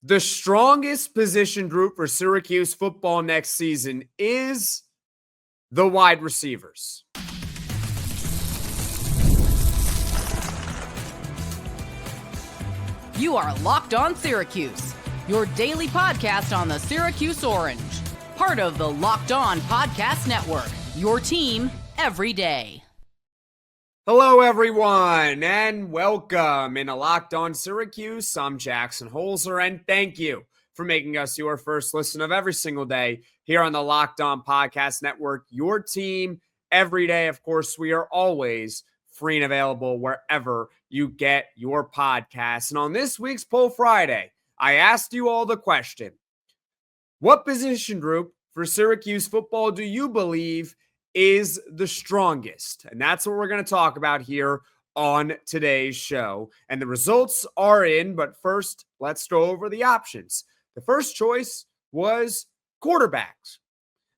The strongest position group for Syracuse football next season is the wide receivers. You are Locked On Syracuse, your daily podcast on the Syracuse Orange. Part of the Locked On Podcast Network, your team every day. Hello, everyone, and welcome into Locked On Syracuse. I'm Jackson Holzer, and thank you for making us your first listen of every single day here on the Locked On Podcast Network, your team every day. Of course, we are always free and available wherever you get your podcasts. And on this week's Poll Friday, I asked you all the question: what position group for Syracuse football do you believe is the strongest? And that's what we're going to talk about here on today's show. And the results are in, but first, let's go over the options. The first choice was quarterbacks.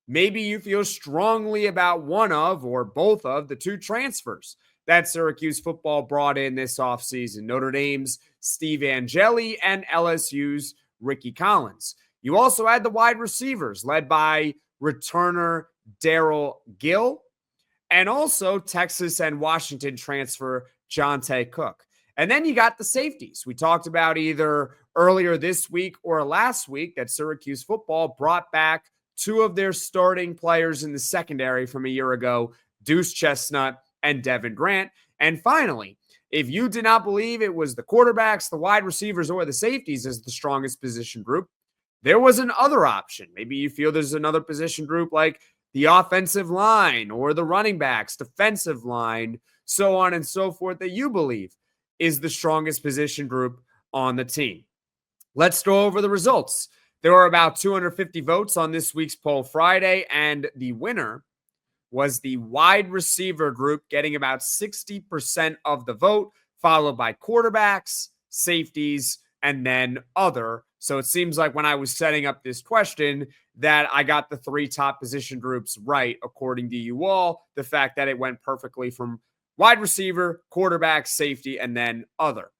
Maybe you feel strongly about one of or both of the two transfers that Syracuse football brought in this offseason: Notre Dame's Steve Angeli and LSU's Rickie Collins. You also had the wide receivers led by returner Darrel Gill, and also Texas and Washington transfer Johntay Cook. And then you got the safeties. We talked about either earlier this week or last week that Syracuse football brought back two of their starting players in the secondary from a year ago, Duce, Chestnut, and Devin. And finally, if you did not believe it was the quarterbacks, the wide receivers, or the safeties as the strongest position group, there was another option. Maybe you feel there's another position group like the offensive line or the running backs, defensive line, so on and so forth, that you believe is the strongest position group on the team. Let's go over the results. There were about 250 votes on this week's Poll Friday, and the winner was the wide receiver group, getting about 60% of the vote, followed by quarterbacks, safeties, and then other. So it seems like when I was setting up this question that I got the three top position groups right, according to you all. The fact that it went perfectly from wide receiver, quarterback, safety, and then other.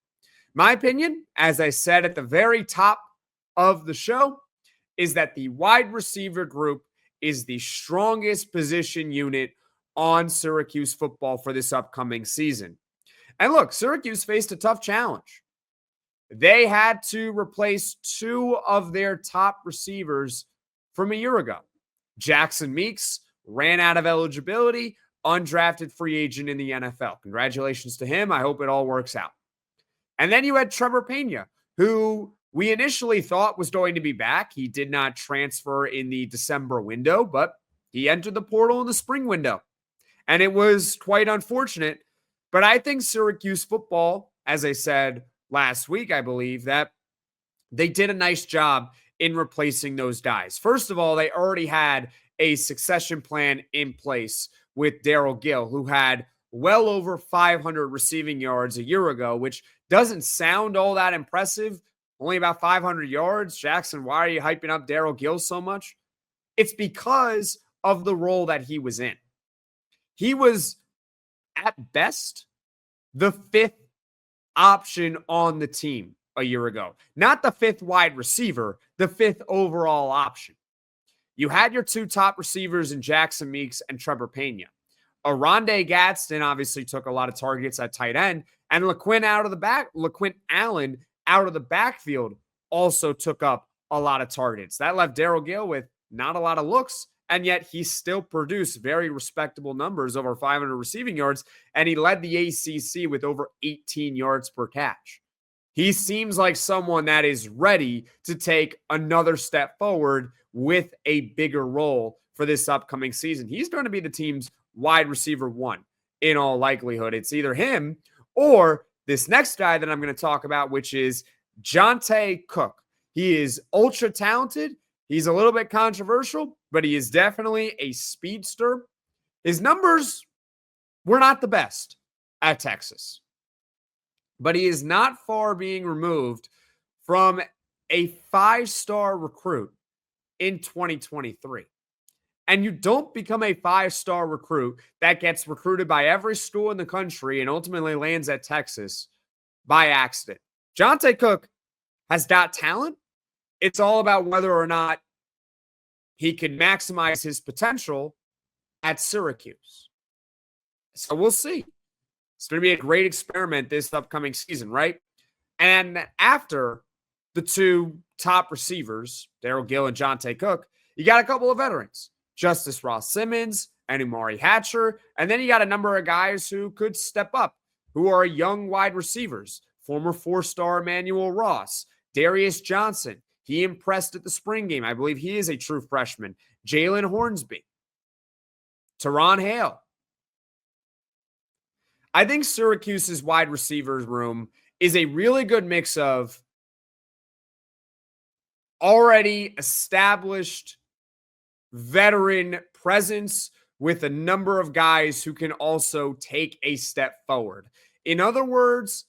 My opinion, as I said at the very top of the show, is that the wide receiver group is the strongest position unit on Syracuse football for this upcoming season. And look, Syracuse faced a tough challenge. They had to replace two of their top receivers from a year ago. Jackson Meeks ran out of eligibility, undrafted free agent in the NFL. Congratulations to him. I hope it all works out. And then you had Trevor Pena, who we initially thought was going to be back. He did not transfer in the December window, but he entered the portal in the spring window. And it was quite unfortunate. But I think Syracuse football, as I said last week, I believe that they did a nice job in replacing those guys. First of all, they already had a succession plan in place with Darrel Gill, who had well over 500 receiving yards a year ago, which doesn't sound all that impressive. Only about 500 yards. Jackson, why are you hyping up Darrel Gill so much? It's because of the role that he was in. He was, at best, the fifth option on the team a year ago. Not the fifth wide receiver, the fifth overall option. You had your two top receivers in Jackson Meeks and Trevor Pena. Arondé Gadsden obviously took a lot of targets at tight end, and LaQuint Allen out of the backfield also took up a lot of targets. That left Darrel Gill with not a lot of looks, and yet he still produced very respectable numbers, over 500 receiving yards, and he led the ACC with over 18 yards per catch. He seems like someone that is ready to take another step forward with a bigger role for this upcoming season. He's going to be the team's wide receiver one in all likelihood. It's either him or this next guy that I'm going to talk about, which is Johntay Cook. He is ultra talented. He's a little bit controversial, but he is definitely a speedster. His numbers were not the best at Texas, but he is not far being removed from a five-star recruit in 2023. And you don't become a five-star recruit that gets recruited by every school in the country and ultimately lands at Texas by accident. Johntay Cook has got talent. It's all about whether or not he can maximize his potential at Syracuse. So we'll see. It's going to be a great experiment this upcoming season, right? And after the two top receivers, Darrel Gill and Johntay Cook, you got a couple of veterans, Justice Ross Simmons and Amari Hatcher. And then you got a number of guys who could step up, who are young wide receivers, former four-star Emmanuel Ross, Darius Johnson. He impressed at the spring game. I believe he is a true freshman. Jalen Hornsby, Teron Hale. I think Syracuse's wide receivers room is a really good mix of already established veteran presence with a number of guys who can also take a step forward. In other words,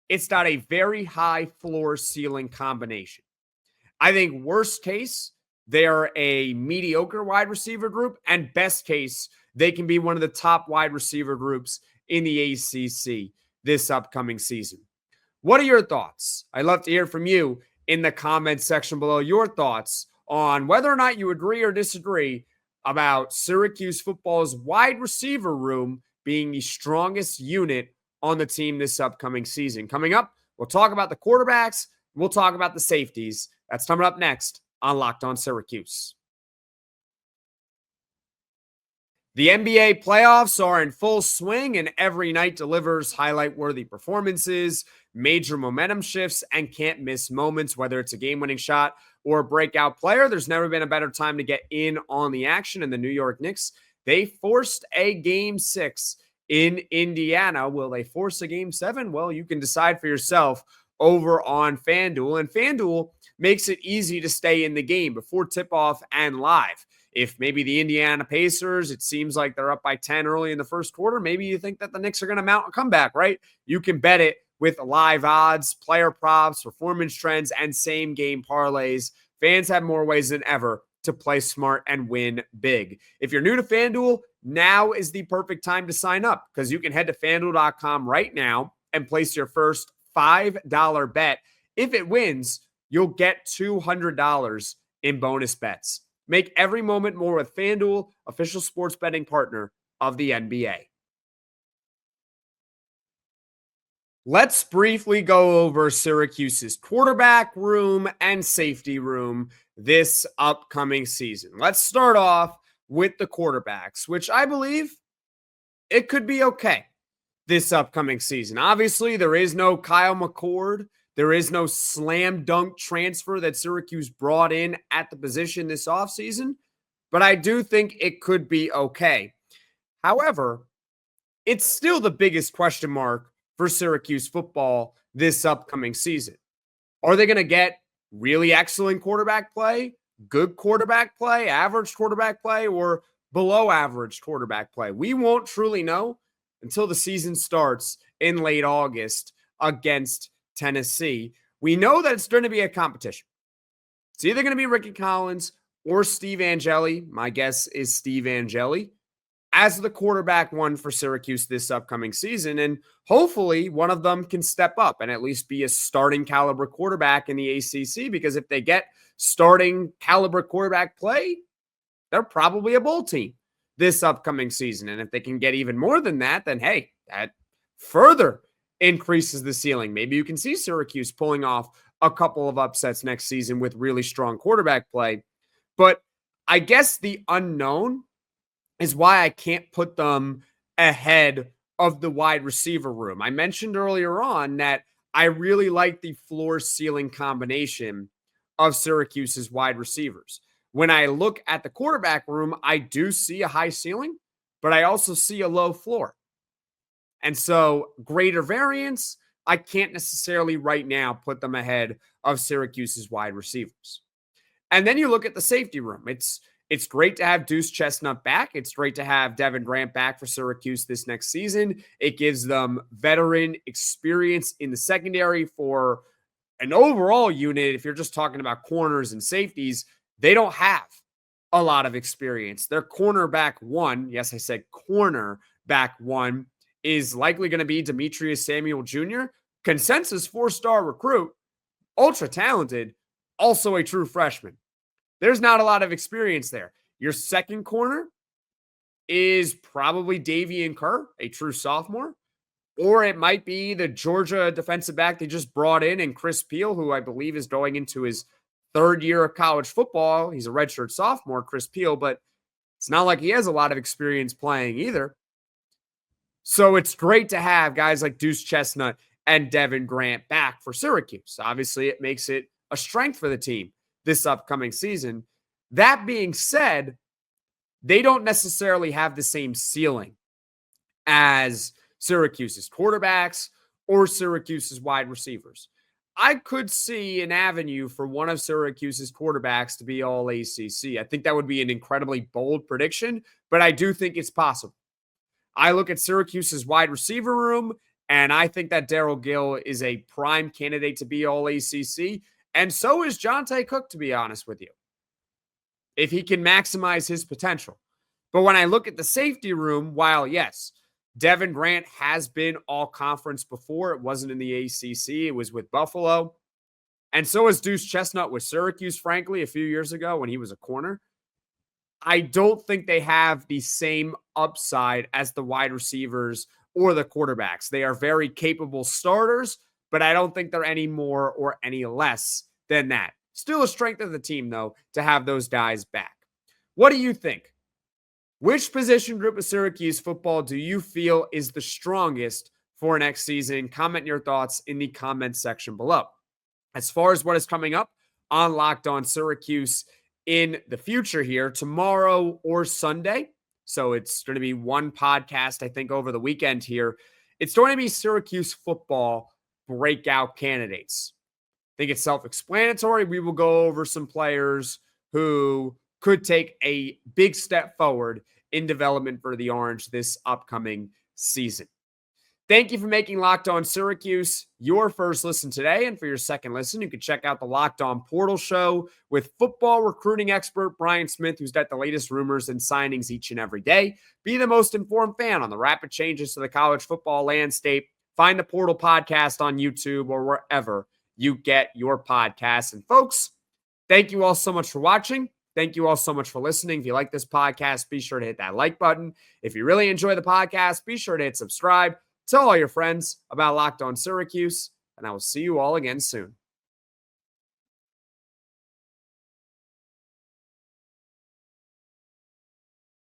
it's not a very high floor ceiling combination. I think worst case, they're a mediocre wide receiver group, and best case, they can be one of the top wide receiver groups in the ACC this upcoming season. What are your thoughts? I'd love to hear from you in the comments section below, your thoughts on whether or not you agree or disagree about Syracuse football's wide receiver room being the strongest unit on the team this upcoming season. Coming up, we'll talk about the quarterbacks. We'll talk about the safeties. That's coming up next on Locked On Syracuse. The NBA playoffs are in full swing, and every night delivers highlight-worthy performances, major momentum shifts, and can't-miss moments, whether it's a game-winning shot or a breakout player. There's never been a better time to get in on the action. And the New York Knicks, they forced a Game 6 in Indiana. Will they force a Game 7? Well, you can decide for yourself over on FanDuel. And FanDuel makes it easy to stay in the game before tip-off and live. If maybe the Indiana Pacers, it seems like they're up by 10 early in the first quarter, maybe you think that the Knicks are going to mount a comeback, right? You can bet it with live odds, player props, performance trends, and same-game parlays. Fans have more ways than ever to play smart and win big. If you're new to FanDuel, now is the perfect time to sign up because you can head to FanDuel.com right now and place your first $5 bet. If it wins, you'll get $200 in bonus bets. Make every moment more with FanDuel, official sports betting partner of the NBA. Let's briefly go over Syracuse's quarterback room and safety room this upcoming season. Let's start off with the quarterbacks, which I believe it could be okay this upcoming season. Obviously, there is no Kyle McCord. There is no slam dunk transfer that Syracuse brought in at the position this offseason, but I do think it could be okay. However, it's still the biggest question mark for Syracuse football this upcoming season. Are they going to get really excellent quarterback play, good quarterback play, average quarterback play, or below average quarterback play? We won't truly know until the season starts in late August against Tennessee. We know that it's going to be a competition. It's either going to be Rickie Collins or Steve Angeli. My guess is Steve Angeli as the quarterback one for Syracuse this upcoming season. And hopefully one of them can step up and at least be a starting caliber quarterback in the ACC, because if they get starting caliber quarterback play, they're probably a bowl team this upcoming season. And if they can get even more than that, then hey, that further increases the ceiling. Maybe you can see Syracuse pulling off a couple of upsets next season with really strong quarterback play. But I guess the unknown is why I can't put them ahead of the wide receiver room. I mentioned earlier on that I really like the floor ceiling combination of Syracuse's wide receivers. When I look at the quarterback room, I do see a high ceiling, but I also see a low floor. And so greater variance, I can't necessarily right now put them ahead of Syracuse's wide receivers. And then you look at the safety room. It's great to have Duce Chestnut back. It's great to have Devin back for Syracuse this next season. It gives them veteran experience in the secondary for an overall unit. If you're just talking about corners and safeties, they don't have a lot of experience. Their cornerback one, yes, I said cornerback one, is likely going to be Demetrius Samuel Jr., consensus 4-star recruit, ultra talented, also a true freshman. There's not a lot of experience there. Your second corner is probably Davian Kerr, a true sophomore, or it might be the Georgia defensive back they just brought in, and Chris Peel, who I believe is going into his third year of college football. He's a redshirt sophomore, Chris Peel, but it's not like he has a lot of experience playing either. So it's great to have guys like Duce Chestnut and Devin Grant back for Syracuse. Obviously, it makes it a strength for the team this upcoming season. That being said, they don't necessarily have the same ceiling as Syracuse's quarterbacks or Syracuse's wide receivers. I could see an avenue for one of Syracuse's quarterbacks to be all ACC. I think that would be an incredibly bold prediction, but I do think it's possible. I look at Syracuse's wide receiver room, and I think that Darrel Gill is a prime candidate to be all ACC, and so is Johntay Cook, to be honest with you, if he can maximize his potential. But when I look at the safety room, while yes, Devin Grant has been all conference before, it wasn't in the ACC, it was with Buffalo. And so is Duce Chestnut with Syracuse, frankly, a few years ago when he was a corner. I don't think they have the same upside as the wide receivers or the quarterbacks. They are very capable starters, but I don't think they're any more or any less than that. Still a strength of the team, though, to have those guys back. What do you think? Which position group of Syracuse football do you feel is the strongest for next season? Comment your thoughts in the comment section below. As far as what is coming up on Locked On Syracuse in the future here, tomorrow or Sunday, so it's going to be one podcast, I think, over the weekend here. It's going to be Syracuse football breakout candidates. I think it's self-explanatory. We will go over some players who could take a big step forward in development for the Orange this upcoming season. Thank you for making Locked On Syracuse your first listen today. And for your second listen, you can check out the Locked On Portal Show with football recruiting expert Brian Smith, who's got the latest rumors and signings each and every day. Be the most informed fan on the rapid changes to the college football landscape. Find the Portal Podcast on YouTube or wherever you get your podcasts. And folks, thank you all so much for watching. Thank you all so much for listening. If you like this podcast, be sure to hit that like button. If you really enjoy the podcast, be sure to hit subscribe. Tell all your friends about Locked On Syracuse, and I will see you all again soon.